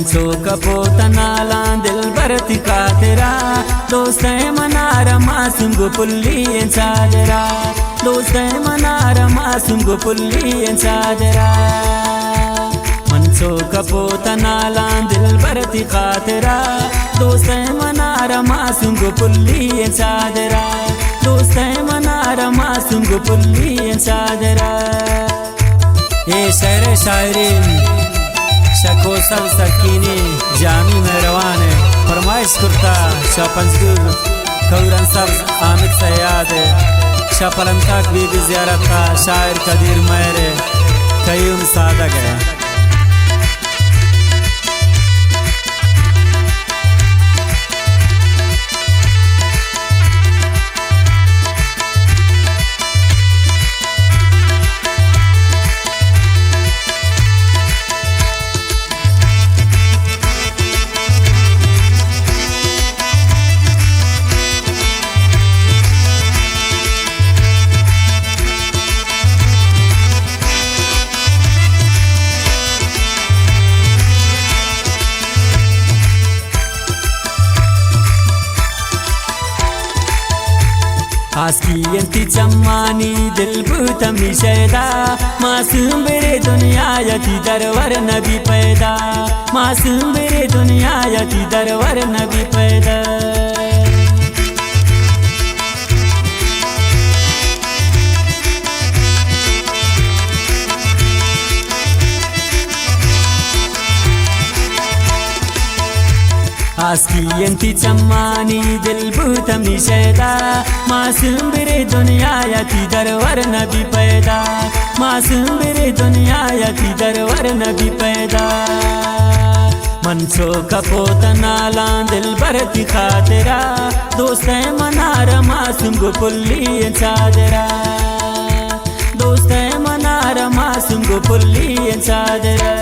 मनसो कपोत नाला दिल बरती खातिरा दोस्त मनार मासूम गो पुल्ली चादरा दोस्त मनार मासूम गो पुल्ली चादरा मनसो कपोत नाला दिल बरती खातिरा दोस्त मनार मासूम गो पुल्ली चादरा दोस्त मनार मासूम गो पुल्ली चादरा। ये शेर शायरी शकोसल सकीनी जामी मेहरवान है फरमाइश करता शापंजगुर कौरन सब आमिद सयाद शापलंतक बीबी ज़ियारत का शायर कदीर मेरे कयूम सादक है। आस्कियंती चम्मानी दिल भूतमी शैदा मासूम बेरे दुनिया यति दरवर नबी पैदा मासूम बेरे दुनिया यति दरवर नबी पैदा। आस्कियंती चम्मानी दिल भूतमी शैदा मासूम बेरे दुनिया यति दरवर नबी पैदा मासूम बेरे दुनिया यति दरवर नबी पैदा। मनसो कपोत नाला दिल बरती खातिरा दोस्त मनार मासूम गो पुल्ली चादरा दोस्त मनार मासूम गो पुल्ली चादरा।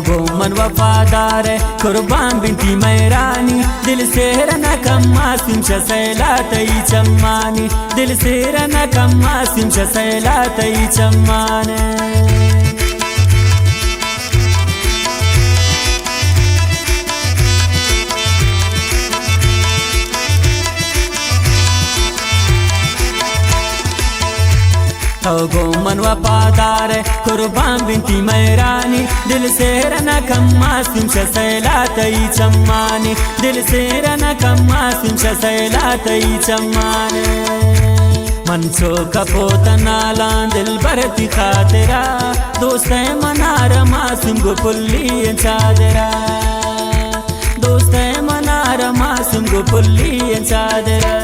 गो मन वफादार कुर्बान बिनती मैरानी दिल से रना कम मासूम शैला तई चम्मानी दिल से रना कम मासूम शैला तई चम्माने। गो मन वफादार कुर्बान बिनती मैरानी दिल से रना कम मासूम शैला तई चम्मानी दिल से रना कम मासूम शैला तई चम्माने। मनसो कपोत नाला दिल बरती खातिरा दोस्त मनार मासूम गो पुल्ली चादरा दोस्त मनार मासूम गो पुल्ली चादरा।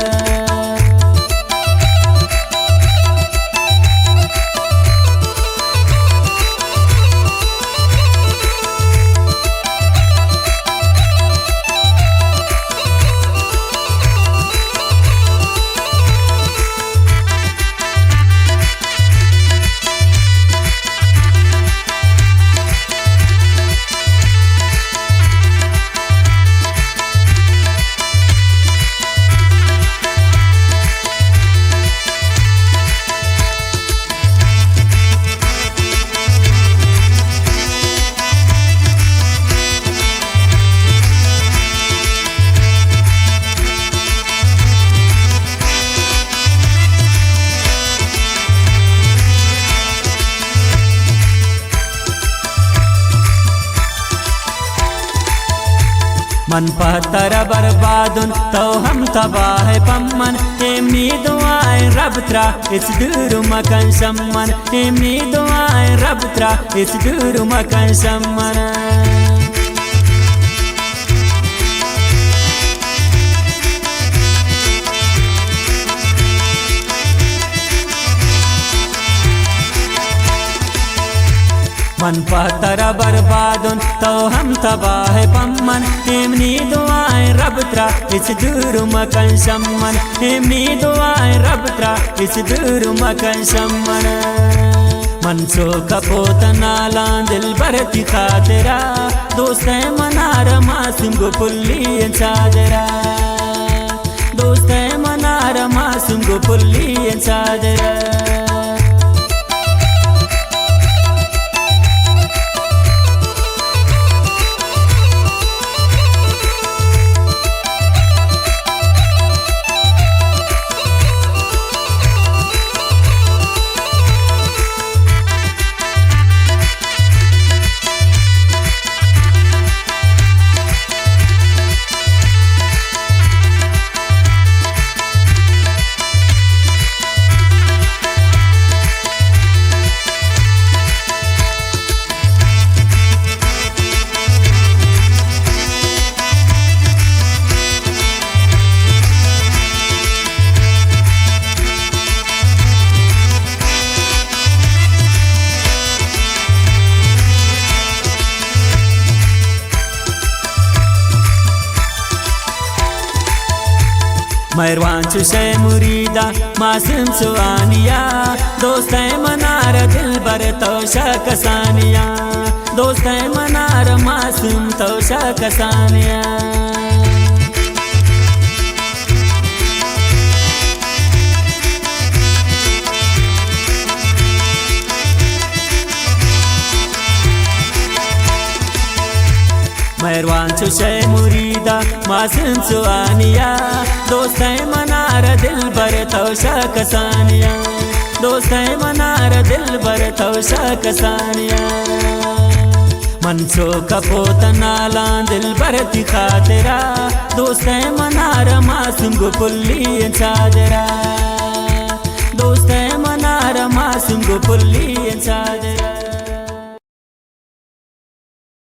मन पत्थर बर्बादुन तो हम तबाह पम्मन एमनी दुआएं रब त्रा इस दूर मकन शम्मन एमनी दुआएं रब त्रा इस दूर मकन शम्मन मन पत्थर बर्बादुन तो हम तबाह पम्मन एमनी दुआएं रब त्रा इस दूर मकन शम्मन एमनी दुआएं रब त्रा इस दूर मकन शम्मन मन सो कपोत नाला दिल भरती खातिरा दोस्त मनार मासूम गो पुल्ली चादरा दोस्त मनार मासूम गो पुल्ली चादरा मेहरबान चुशे मुरीदा मासूम सुवानिया दोस्त मनार दिल बर तोशा कसानिया दोस्त मनार मासूम तोशा कसानिया मेहरबान चुशे मुरीदा मासूम सुवानिया दोस्त मनार दिल बर तोशा कसानिया दोस्त मनार दिल बर तोशा कसानिया मन सो कपोत नाला दिल भरती खातिरा दोस्त मनार मासूम गो पुल्ली चादरा दोस्त मनार मासूम गो पुल्ली चादरा।